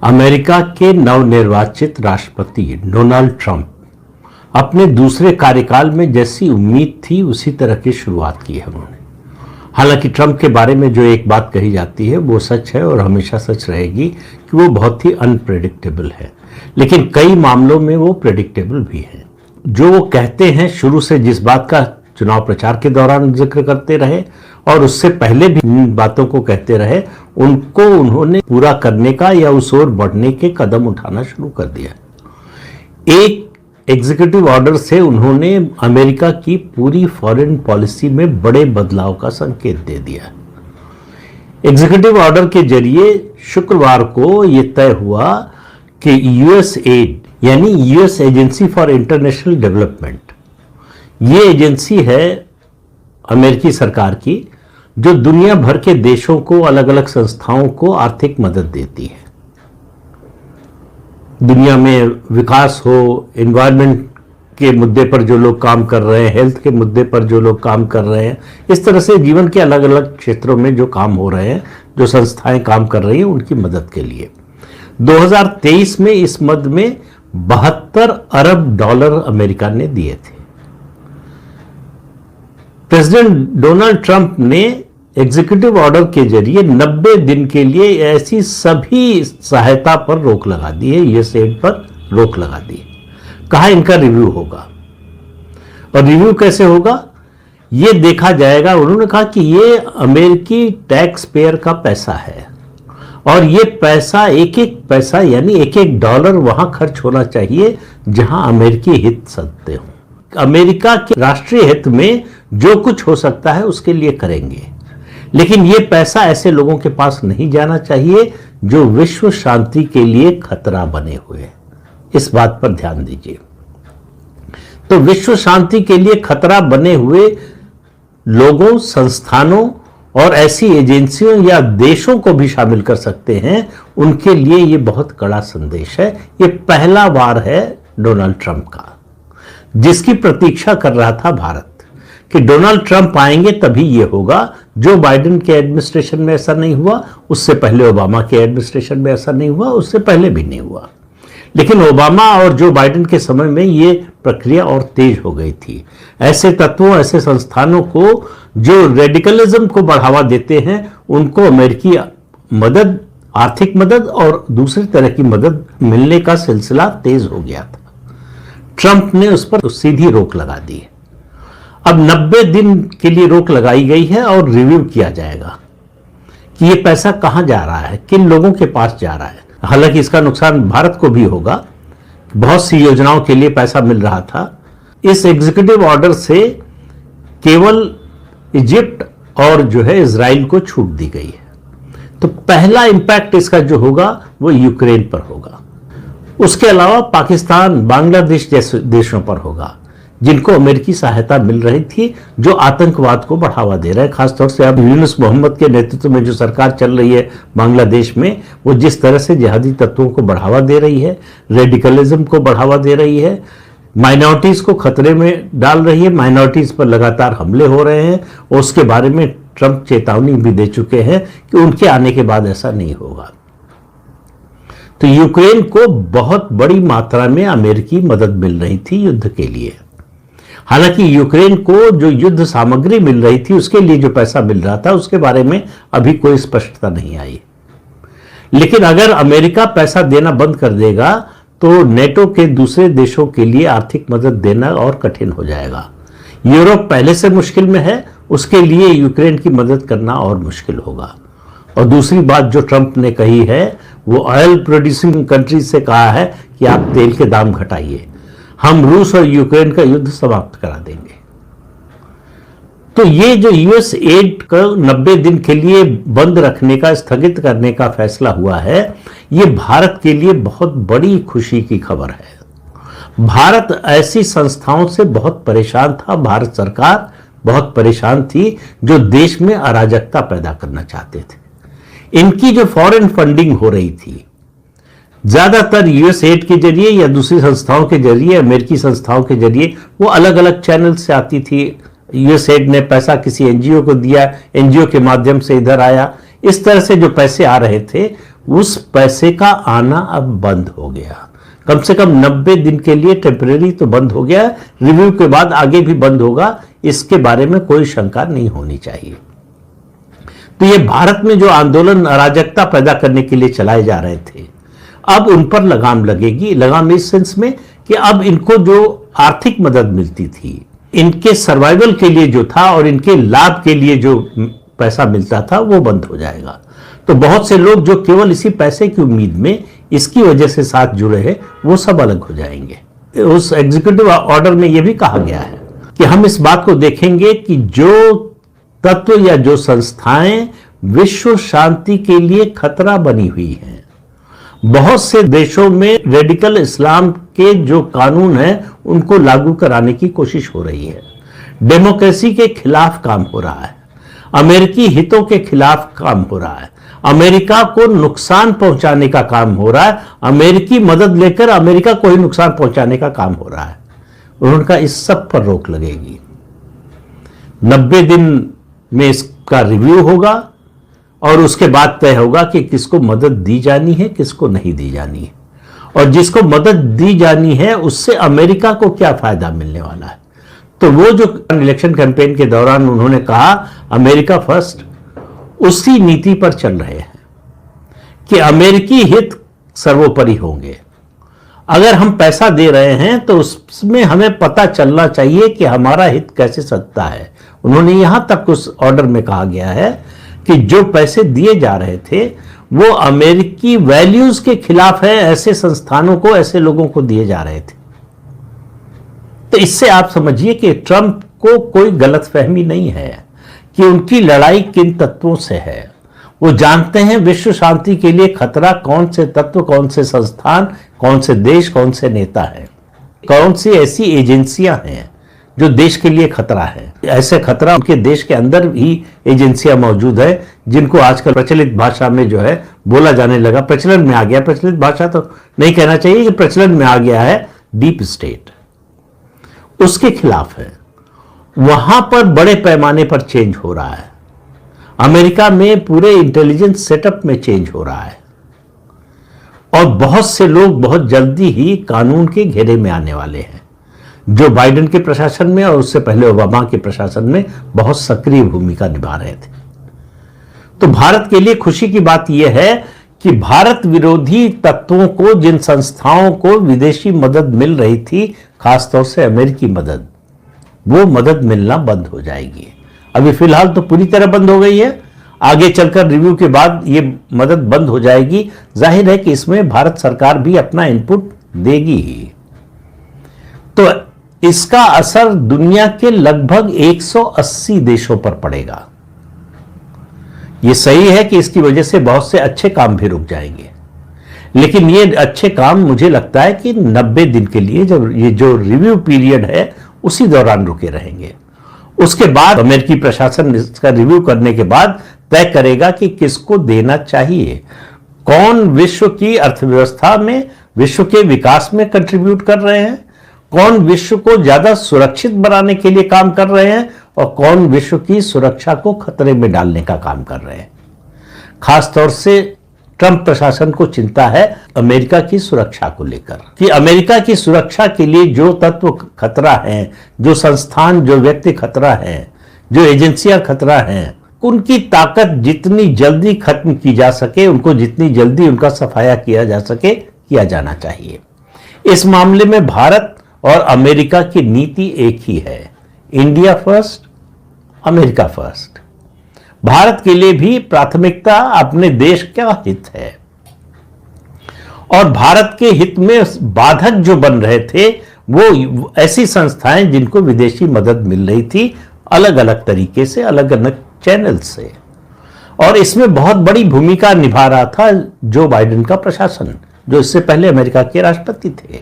America के नवनिर्वाचित राष्ट्रपति डोनाल्ड ट्रंप अपने दूसरे कार्यकाल में जैसी उम्मीद थी उसी तरह की शुरुआत की है उन्होंने। हालांकि ट्रंप के बारे में जो एक बात कही जाती है वो सच है और हमेशा सच रहेगी कि वो बहुत ही अनप्रेडिक्टेबल है, लेकिन कई मामलों में वो प्रेडिक्टेबल भी है। जो वो कहते हैं, शुरू से जिस बात का चुनाव प्रचार के दौरान जिक्र करते रहे और उससे पहले भी इन बातों को कहते रहे, उनको उन्होंने पूरा करने का या उस ओर बढ़ने के कदम उठाना शुरू कर दिया। एक एग्जीक्यूटिव ऑर्डर से उन्होंने अमेरिका की पूरी फॉरेन पॉलिसी में बड़े बदलाव का संकेत दे दिया। एग्जीक्यूटिव ऑर्डर के जरिए शुक्रवार को यह तय हुआ कि यूएसएड यानी US agency for international development, ये एजेंसी है अमेरिकी सरकार की जो दुनिया भर के देशों को, अलग अलग संस्थाओं को आर्थिक मदद देती है। दुनिया में विकास हो, एनवायरनमेंट के मुद्दे पर जो लोग काम कर रहे हैं, हेल्थ के मुद्दे पर जो लोग काम कर रहे हैं, इस तरह से जीवन के अलग अलग क्षेत्रों में जो काम हो रहे हैं, जो संस्थाएं काम कर रही हैं, उनकी मदद के लिए 2023 में इस मद में $72 अरब अमेरिका ने दिए थे। प्रेसिडेंट डोनाल्ड ट्रंप ने एग्जीक्यूटिव ऑर्डर के जरिए 90 दिन के लिए ऐसी सभी सहायता पर रोक लगा दी है, यूएसएड पर रोक लगा दी है। कहा इनका रिव्यू होगा, और रिव्यू कैसे होगा ये देखा जाएगा। उन्होंने कहा कि ये अमेरिकी टैक्स पेयर का पैसा है और ये पैसा, एक एक पैसा यानी एक एक डॉलर वहां खर्च होना चाहिए जहां अमेरिकी हित सदते हों। अमेरिका के राष्ट्रीय हित में जो कुछ हो सकता है उसके लिए करेंगे, लेकिन यह पैसा ऐसे लोगों के पास नहीं जाना चाहिए जो विश्व शांति के लिए खतरा बने हुए हैं। इस बात पर ध्यान दीजिए। तो विश्व शांति के लिए खतरा बने हुए लोगों, संस्थानों और ऐसी एजेंसियों या देशों को भी शामिल कर सकते हैं, उनके लिए यह बहुत कड़ा संदेश है। यह पहला वार है डोनाल्ड ट्रंप का, जिसकी प्रतीक्षा कर रहा था भारत कि डोनाल्ड ट्रंप आएंगे तभी यह होगा। जो बाइडेन के एडमिनिस्ट्रेशन में ऐसा नहीं हुआ, उससे पहले ओबामा के एडमिनिस्ट्रेशन में ऐसा नहीं हुआ, उससे पहले भी नहीं हुआ, लेकिन ओबामा और जो बाइडेन के समय में ये प्रक्रिया और तेज हो गई थी। ऐसे तत्वों, ऐसे संस्थानों को जो रेडिकलिज्म को बढ़ावा देते हैं, उनको अमेरिकी मदद, आर्थिक मदद और दूसरी तरह की मदद मिलने का सिलसिला तेज हो गया था। ट्रंप ने उस पर सीधी रोक लगा दी। अब 90 दिन के लिए रोक लगाई गई है और रिव्यू किया जाएगा कि ये पैसा कहां जा रहा है, किन लोगों के पास जा रहा है। हालांकि इसका नुकसान भारत को भी होगा, बहुत सी योजनाओं के लिए पैसा मिल रहा था। इस एग्जीक्यूटिव ऑर्डर से केवल इजिप्ट और जो है इजराइल को छूट दी गई है। तो पहला इंपैक्ट इसका जो होगा वो यूक्रेन पर होगा। उसके अलावा पाकिस्तान, बांग्लादेश जैसे देशों पर होगा जिनको अमेरिकी सहायता मिल रही थी, जो आतंकवाद को बढ़ावा दे रहे हैं। खासतौर से अब यूनुस मोहम्मद के नेतृत्व में जो सरकार चल रही है बांग्लादेश में, वो जिस तरह से जिहादी तत्वों को बढ़ावा दे रही है, रेडिकलिज्म को बढ़ावा दे रही है, माइनॉरिटीज को खतरे में डाल रही है, माइनॉरिटीज पर लगातार हमले हो रहे हैं, और उसके बारे में ट्रंप चेतावनी भी दे चुके हैं कि उनके आने के बाद ऐसा नहीं होगा। तो यूक्रेन को बहुत बड़ी मात्रा में अमेरिकी मदद मिल रही थी युद्ध के लिए। हालांकि यूक्रेन को जो युद्ध सामग्री मिल रही थी, उसके लिए जो पैसा मिल रहा था, उसके बारे में अभी कोई स्पष्टता नहीं आई। लेकिन अगर अमेरिका पैसा देना बंद कर देगा तो नेटो के दूसरे देशों के लिए आर्थिक मदद देना और कठिन हो जाएगा। यूरोप पहले से मुश्किल में है, उसके लिए यूक्रेन की मदद करना और मुश्किल होगा। और दूसरी बात जो ट्रंप ने कही है, वो ऑयल प्रोड्यूसिंग कंट्रीज से कहा है कि आप तेल के दाम घटाइए, हम रूस और यूक्रेन का युद्ध समाप्त करा देंगे। तो ये जो यूएस एड को 90 दिन के लिए बंद रखने का, स्थगित करने का फैसला हुआ है, ये भारत के लिए बहुत बड़ी खुशी की खबर है। भारत ऐसी संस्थाओं से बहुत परेशान था, भारत सरकार बहुत परेशान थी जो देश में अराजकता पैदा करना चाहते थे। इनकी जो फॉरेन फंडिंग हो रही थी, ज्यादातर यूएस एड के जरिए या दूसरी संस्थाओं के जरिए, अमेरिकी संस्थाओं के जरिए, वो अलग अलग चैनल से आती थी। यूएस एड ने पैसा किसी एनजीओ को दिया, एनजीओ के माध्यम से इधर आया। इस तरह से जो पैसे आ रहे थे उस पैसे का आना अब बंद हो गया। कम से कम 90 दिन के लिए टेम्परेरी तो बंद हो गया, रिव्यू के बाद आगे भी बंद होगा, इसके बारे में कोई शंका नहीं होनी चाहिए। तो ये भारत में जो आंदोलन अराजकता पैदा करने के लिए चलाए जा रहे थे, अब उन पर लगाम लगेगी। लगाम इस सेंस में कि अब इनको जो आर्थिक मदद मिलती थी, इनके सर्वाइवल के लिए जो था और इनके लाभ के लिए जो पैसा मिलता था, वो बंद हो जाएगा। तो बहुत से लोग जो केवल इसी पैसे की उम्मीद में इसकी वजह से साथ जुड़े हैं, वो सब अलग हो जाएंगे। उस एग्जीक्यूटिव ऑर्डर में यह भी कहा गया है कि हम इस बात को देखेंगे कि जो तत्व या जो संस्थाएं विश्व शांति के लिए खतरा बनी हुई हैं, बहुत से देशों में रेडिकल इस्लाम के जो कानून हैं उनको लागू कराने की कोशिश हो रही है, डेमोक्रेसी के खिलाफ काम हो रहा है, अमेरिकी हितों के खिलाफ काम हो रहा है, अमेरिका को नुकसान पहुंचाने का काम हो रहा है, अमेरिकी मदद लेकर अमेरिका को ही नुकसान पहुंचाने का काम हो रहा है। उनका इस सब पर रोक लगेगी। 90 दिन में इसका रिव्यू होगा और उसके बाद तय होगा कि किसको मदद दी जानी है, किसको नहीं दी जानी है, और जिसको मदद दी जानी है उससे अमेरिका को क्या फायदा मिलने वाला है। तो वो जो इलेक्शन कैंपेन के दौरान उन्होंने कहा अमेरिका फर्स्ट, उसी नीति पर चल रहे हैं कि अमेरिकी हित सर्वोपरि होंगे। अगर हम पैसा दे रहे हैं तो उसमें हमें पता चलना चाहिए कि हमारा हित कैसे सकता है। उन्होंने यहां तक उस ऑर्डर में कहा गया है कि जो पैसे दिए जा रहे थे वो अमेरिकी वैल्यूज के खिलाफ है, ऐसे संस्थानों को, ऐसे लोगों को दिए जा रहे थे। तो इससे आप समझिए कि ट्रंप को कोई गलतफहमी नहीं है कि उनकी लड़ाई किन तत्वों से है। वो जानते हैं विश्व शांति के लिए खतरा कौन से तत्व, कौन से संस्थान, कौन से देश, कौन से नेता हैं, कौन सी ऐसी एजेंसियां हैं जो देश के लिए खतरा है। ऐसे खतरा उनके देश के अंदर ही एजेंसियां मौजूद है जिनको आजकल प्रचलित भाषा में जो है बोला जाने लगा, प्रचलन में आ गया, प्रचलित भाषा तो नहीं कहना चाहिए कि प्रचलन में आ गया है, डीप स्टेट, उसके खिलाफ है। वहां पर बड़े पैमाने पर चेंज हो रहा है। अमेरिका में पूरे इंटेलिजेंस सेटअप में चेंज हो रहा है और बहुत से लोग बहुत जल्दी ही कानून के घेरे में आने वाले हैं, जो बाइडेन के प्रशासन में और उससे पहले ओबामा के प्रशासन में बहुत सक्रिय भूमिका निभा रहे थे। तो भारत के लिए खुशी की बात यह है कि भारत विरोधी तत्वों को, जिन संस्थाओं को विदेशी मदद मिल रही थी, खासतौर से अमेरिकी मदद, वो मदद मिलना बंद हो जाएगी। अभी फिलहाल तो पूरी तरह बंद हो गई है, आगे चलकर रिव्यू के बाद ये मदद बंद हो जाएगी। जाहिर है कि इसमें भारत सरकार भी अपना इनपुट देगी ही। तो इसका असर दुनिया के लगभग 180 देशों पर पड़ेगा। ये सही है कि इसकी वजह से बहुत से अच्छे काम भी रुक जाएंगे, लेकिन ये अच्छे काम मुझे लगता है कि 90 दिन के लिए, जब ये जो रिव्यू पीरियड है उसी दौरान रुके रहेंगे। उसके बाद अमेरिकी प्रशासन इसका रिव्यू करने के बाद तय करेगा कि किसको देना चाहिए, कौन विश्व की अर्थव्यवस्था में, विश्व के विकास में कंट्रीब्यूट कर रहे हैं, कौन विश्व को ज्यादा सुरक्षित बनाने के लिए काम कर रहे हैं और कौन विश्व की सुरक्षा को खतरे में डालने का काम कर रहे हैं। खासतौर से ट्रंप प्रशासन को चिंता है अमेरिका की सुरक्षा को लेकर कि अमेरिका की सुरक्षा के लिए जो तत्व खतरा हैं, जो संस्थान, जो व्यक्ति खतरा हैं, जो एजेंसियां खतरा हैं, उनकी ताकत जितनी जल्दी खत्म की जा सके, उनको जितनी जल्दी उनका सफाया किया जा सके, किया जाना चाहिए। इस मामले में भारत और अमेरिका की नीति एक ही है, India first, America first. Bharat के लिए भी प्राथमिकता अपने देश का हित है और भारत के हित में बाधक जो बन रहे थे वो ऐसी संस्थाएं जिनको विदेशी मदद मिल रही थी, अलग अलग तरीके से, अलग अलग चैनल से, और इसमें बहुत बड़ी भूमिका निभा रहा था जो बाइडेन का प्रशासन, जो इससे पहले अमेरिका के राष्ट्रपति थे।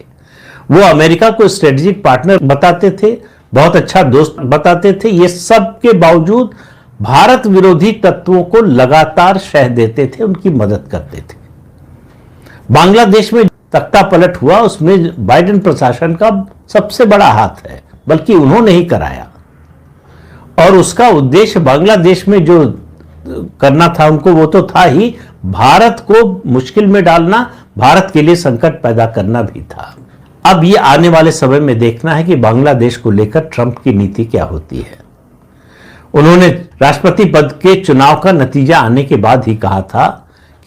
वो अमेरिका को स्ट्रेटेजिक पार्टनर बताते थे, बहुत अच्छा दोस्त बताते थे। ये सब के बावजूद भारत विरोधी तत्वों को लगातार शह देते थे, उनकी मदद करते थे। बांग्लादेश में तख्ता पलट हुआ, उसमें बाइडेन प्रशासन का सबसे बड़ा हाथ है, बल्कि उन्होंने ही कराया, और उसका उद्देश्य बांग्लादेश में जो करना था उनको वो तो था ही, भारत को मुश्किल में डालना, भारत के लिए संकट पैदा करना भी था। अब ये आने वाले समय में देखना है कि बांग्लादेश को लेकर ट्रंप की नीति क्या होती है। उन्होंने राष्ट्रपति पद के चुनाव का नतीजा आने के बाद ही कहा था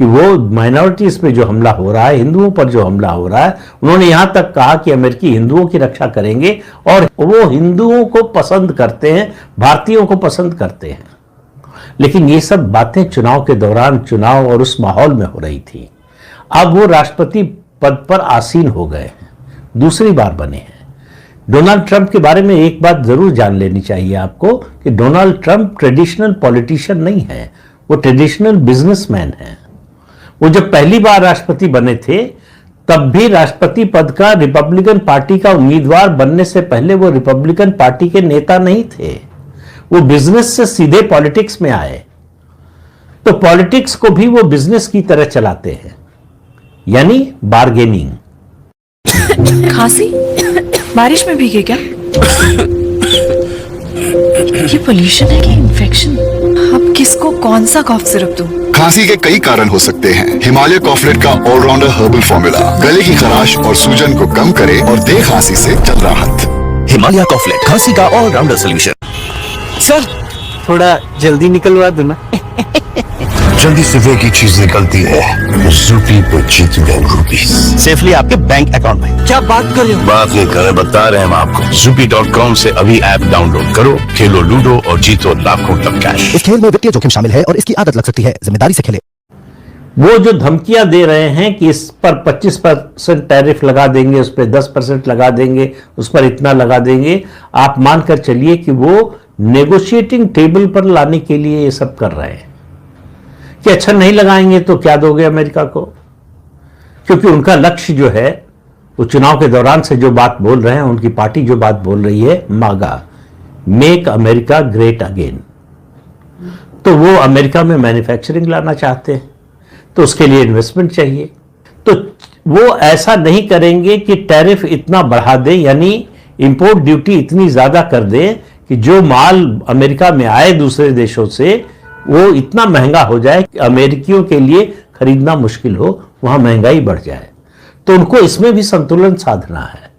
कि वो माइनॉरिटीज पे जो हमला हो रहा है, हिंदुओं पर जो हमला हो रहा है, उन्होंने यहां तक कहा कि अमेरिकी हिंदुओं की रक्षा करेंगे और वो हिंदुओं को पसंद करते हैं, भारतीयों को पसंद करते हैं। लेकिन ये सब बातें चुनाव के दौरान, चुनाव और उस माहौल में हो रही थी। अब वो राष्ट्रपति पद पर आसीन हो गए हैं, दूसरी बार बने हैं। डोनाल्ड ट्रंप के बारे में एक बात जरूर जान लेनी चाहिए आपको कि डोनाल्ड ट्रंप ट्रेडिशनल पॉलिटिशियन नहीं है, वो ट्रेडिशनल बिजनेसमैन है। वो जब पहली बार राष्ट्रपति बने थे तब भी राष्ट्रपति पद का रिपब्लिकन पार्टी का उम्मीदवार बनने से पहले वो रिपब्लिकन पार्टी के नेता नहीं थे, वो बिजनेस से सीधे पॉलिटिक्स में आए। तो पॉलिटिक्स को भी वो बिजनेस की तरह चलाते हैं, यानी बार्गेनिंग। खांसी? बारिश में भीगे क्या? ये पोल्यूशन है कि इन्फेक्शन? अब किसको कौन सा कॉफ सिरप दूं? खांसी के कई कारण हो सकते हैं। हिमालय कॉफलेट का ऑलराउंडर हर्बल फॉर्मूला गले की खराश और सूजन को कम करे और दे खांसी से जल्द राहत। हिमालय कॉफलेट, खांसी का ऑलराउंडर सॉल्यूशन। सर थोड़ा जल्दी निकलवा दो ना। जल्दी से वे की चीज निकलती है ज़ूपी पे जीतूंगा रुपीस सेफली आपके बैंक अकाउंट में। क्या बात कर रहे हो? बात नहीं कर रहे, बता रहे हैं हम आपको। Zupi.com से अभी ऐप डाउनलोड करो, खेलो लूडो और जीतो लाखों तक कैश। इस खेल में वित्तीय जोखिम शामिल है और इसकी आदत लग सकती है, जिम्मेदारी से खेलें। वो जो धमकियां दे रहे हैं कि इस पर 25% टैरिफ लगा देंगे, उस पर 10% लगा देंगे, उस पर इतना लगा देंगे, आप मानकर चलिए कि वो नेगोशिएटिंग टेबल पर लाने के लिए ये सब कर रहे हैं कि अच्छा नहीं लगाएंगे तो क्या दोगे अमेरिका को। क्योंकि उनका लक्ष्य जो है, वो चुनाव के दौरान से जो बात बोल रहे हैं, उनकी पार्टी जो बात बोल रही है, मागा, मेक अमेरिका ग्रेट अगेन। तो वो अमेरिका में मैन्युफैक्चरिंग लाना चाहते हैं, तो उसके लिए इन्वेस्टमेंट चाहिए। तो वो ऐसा नहीं करेंगे कि टैरिफ इतना बढ़ा दें, यानी इंपोर्ट ड्यूटी इतनी ज्यादा कर दें कि जो माल अमेरिका में आए दूसरे देशों से वो इतना महंगा हो जाए कि अमेरिकियों के लिए खरीदना मुश्किल हो, वहां महंगाई बढ़ जाए। तो उनको इसमें भी संतुलन साधना है।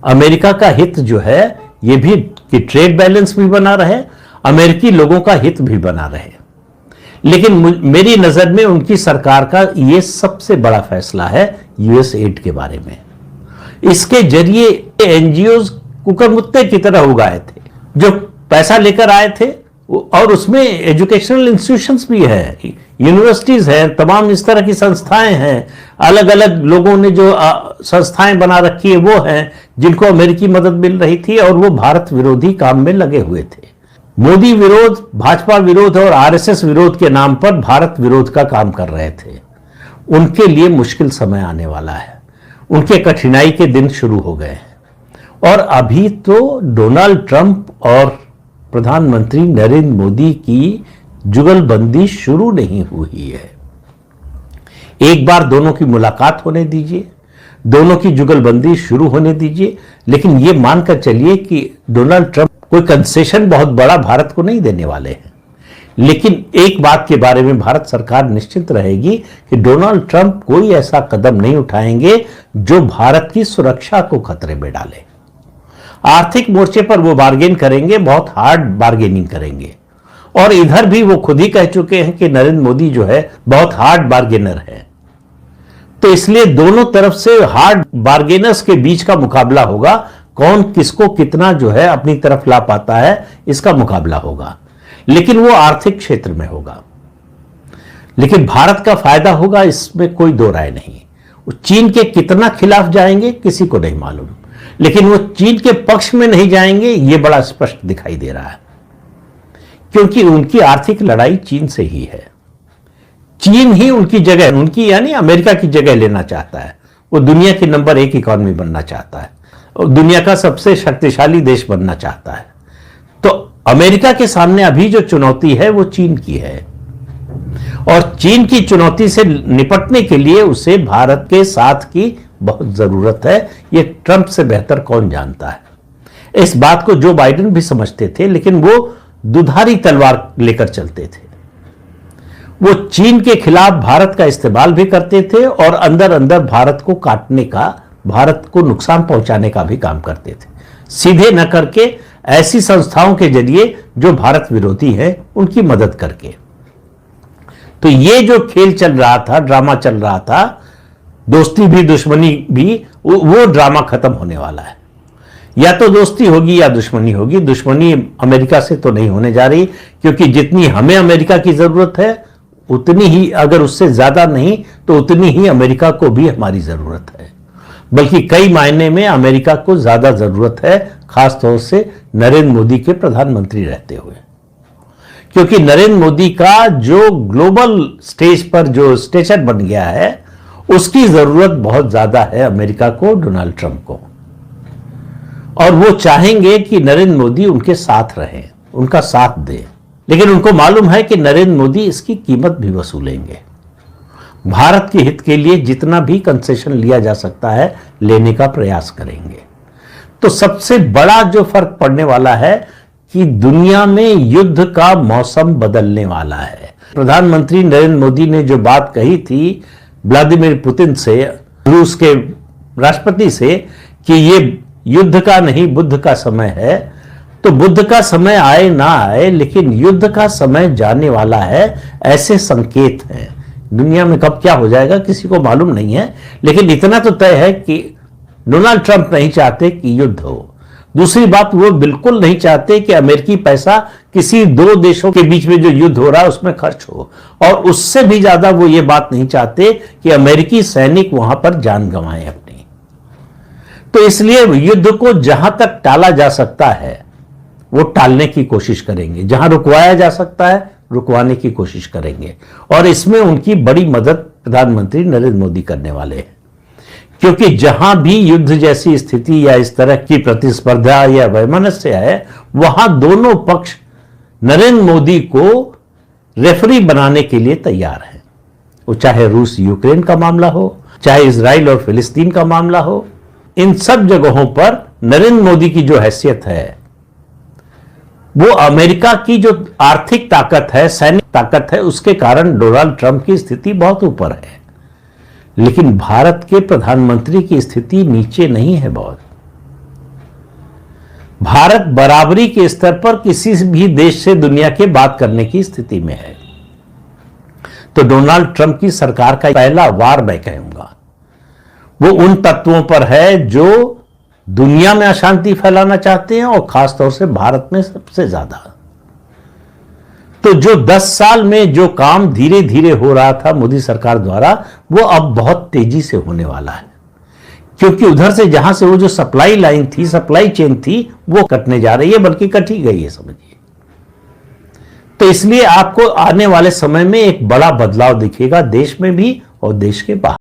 अमेरिका का हित जो है ये भी कि ट्रेड बैलेंस भी बना रहे, अमेरिकी लोगों का हित भी बना रहे। लेकिन मेरी नजर में उनकी सरकार का ये सबसे बड़ा फैसला है यूएस एड के बारे में। इसके जरिए एनजीओ कुकरमुत्ते की तरह उगाए थे, जो पैसा लेकर आए थे, और उसमें एजुकेशनल इंस्टीट्यूशंस भी है, यूनिवर्सिटीज हैं, तमाम इस तरह की संस्थाएं हैं, अलग अलग लोगों ने जो संस्थाएं बना रखी है वो हैं जिनको अमेरिकी मदद मिल रही थी, और वो भारत विरोधी काम में लगे हुए थे। मोदी विरोध, भाजपा विरोध और आरएसएस विरोध के नाम पर भारत विरोध का काम कर रहे थे। उनके लिए मुश्किल समय आने वाला है, उनके कठिनाई के दिन शुरू हो गए हैं। और अभी तो डोनाल्ड ट्रंप और प्रधानमंत्री नरेंद्र मोदी की जुगलबंदी शुरू नहीं हुई है। एक बार दोनों की मुलाकात होने दीजिए, दोनों की जुगलबंदी शुरू होने दीजिए, लेकिन यह मानकर चलिए कि डोनाल्ड ट्रंप कोई कंसेशन बहुत बड़ा भारत को नहीं देने वाले हैं। लेकिन एक बात के बारे में भारत सरकार निश्चित रहेगी कि डोनाल्ड ट्रंप कोई ऐसा कदम नहीं उठाएंगे जो भारत की सुरक्षा को खतरे में डाले। आर्थिक मोर्चे पर वो बार्गेन करेंगे, बहुत हार्ड बार्गेनिंग करेंगे। और इधर भी वो खुद ही कह चुके हैं कि नरेंद्र मोदी जो है बहुत हार्ड बार्गेनर है। तो इसलिए दोनों तरफ से हार्ड बार्गेनर्स के बीच का मुकाबला होगा, कौन किसको कितना जो है अपनी तरफ ला पाता है, इसका मुकाबला होगा। लेकिन वो आर्थिक क्षेत्र में होगा, लेकिन भारत का फायदा होगा, इसमें कोई दो राय नहीं। वो चीन के कितना खिलाफ जाएंगे किसी को नहीं मालूम, लेकिन वो चीन के पक्ष में नहीं जाएंगे, ये बड़ा स्पष्ट दिखाई दे रहा है। क्योंकि उनकी आर्थिक लड़ाई चीन से ही है। चीन ही उनकी जगह, उनकी यानी अमेरिका की जगह लेना चाहता है। वो दुनिया की नंबर 1 इकॉनमी बनना चाहता है और दुनिया का सबसे शक्तिशाली देश बनना चाहता है। तो अमेरिका के सामने अभी जो चुनौती है वो चीन की है, और चीन की चुनौती से निपटने के लिए उसे भारत के साथ की बहुत जरूरत है। ये ट्रंप से बेहतर कौन जानता है। इस बात को जो बाइडेन भी समझते थे, लेकिन वो दुधारी तलवार लेकर चलते थे। वो चीन के खिलाफ भारत का इस्तेमाल भी करते थे और अंदर अंदर भारत को काटने का, भारत को नुकसान पहुंचाने का भी काम करते थे, सीधे न करके ऐसी संस्थाओं के जरिए जो भारत विरोधी हैं उनकी मदद करके। तो ये जो खेल चल रहा था, ड्रामा चल रहा था, दोस्ती भी दुश्मनी भी, वो ड्रामा खत्म होने वाला है। या तो दोस्ती होगी या दुश्मनी होगी। दुश्मनी अमेरिका से तो नहीं होने जा रही, क्योंकि जितनी हमें अमेरिका की जरूरत है उतनी ही, अगर उससे ज्यादा नहीं तो उतनी ही अमेरिका को भी हमारी जरूरत है। बल्कि कई मायने में अमेरिका को ज्यादा जरूरत है, खासतौर से नरेंद्र मोदी के प्रधानमंत्री रहते हुए। क्योंकि नरेंद्र मोदी का जो ग्लोबल स्टेज पर जो स्टेचर बन गया है, उसकी जरूरत बहुत ज्यादा है अमेरिका को, डोनाल्ड ट्रंप को। और वो चाहेंगे कि नरेंद्र मोदी उनके साथ रहें, उनका साथ दें, लेकिन उनको मालूम है कि नरेंद्र मोदी इसकी कीमत भी वसूलेंगे। भारत के हित के लिए जितना भी कंसेशन लिया जा सकता है लेने का प्रयास करेंगे। तो सबसे बड़ा जो फर्क पड़ने वाला है कि दुनिया में युद्ध का मौसम बदलने वाला है। प्रधानमंत्री नरेंद्र मोदी ने जो बात कही थी व्लादिमीर पुतिन से, रूस के राष्ट्रपति से, कि ये युद्ध का नहीं बुद्ध का समय है, तो बुद्ध का समय आए ना आए लेकिन युद्ध का समय जाने वाला है, ऐसे संकेत हैं। दुनिया में कब क्या हो जाएगा किसी को मालूम नहीं है, लेकिन इतना तो तय है कि डोनाल्ड ट्रंप नहीं चाहते कि युद्ध हो। दूसरी बात, वो बिल्कुल नहीं चाहते कि अमेरिकी पैसा किसी दो देशों के बीच में जो युद्ध हो रहा है उसमें खर्च हो, और उससे भी ज्यादा वो ये बात नहीं चाहते कि अमेरिकी सैनिक वहां पर जान गंवाएं अपनी। तो इसलिए युद्ध को जहां तक टाला जा सकता है वो टालने की कोशिश करेंगे, जहां रुकवाया जा सकता है रुकवाने की कोशिश करेंगे, और इसमें उनकी बड़ी मदद प्रधानमंत्री नरेंद्र मोदी करने वाले हैं। क्योंकि जहां भी युद्ध जैसी स्थिति या इस तरह की प्रतिस्पर्धा या वैमनस्य है, वहां दोनों पक्ष नरेंद्र मोदी को रेफरी बनाने के लिए तैयार हैं। वो चाहे रूस यूक्रेन का मामला हो, चाहे इजराइल और फिलिस्तीन का मामला हो, इन सब जगहों पर नरेंद्र मोदी की जो हैसियत है, वो अमेरिका की जो आर्थिक ताकत है, सैनिक ताकत है, उसके कारण डोनाल्ड ट्रंप की स्थिति बहुत ऊपर है। लेकिन भारत के प्रधानमंत्री की स्थिति नीचे नहीं है बहुत। भारत बराबरी के स्तर पर किसी भी देश से दुनिया के बात करने की स्थिति में है। तो डोनाल्ड ट्रंप की सरकार का पहला वार मैं कहूंगा वो उन तत्वों पर है जो दुनिया में अशांति फैलाना चाहते हैं, और खासतौर से भारत में सबसे ज्यादा। तो जो 10 साल में जो काम धीरे धीरे हो रहा था मोदी सरकार द्वारा, वो अब बहुत तेजी से होने वाला है। क्योंकि उधर से जहां से वो जो सप्लाई लाइन थी, सप्लाई चेन थी, वो कटने जा रही है, बल्कि कट ही गई है समझिए। तो इसलिए आपको आने वाले समय में एक बड़ा बदलाव दिखेगा देश में भी और देश के बाहर।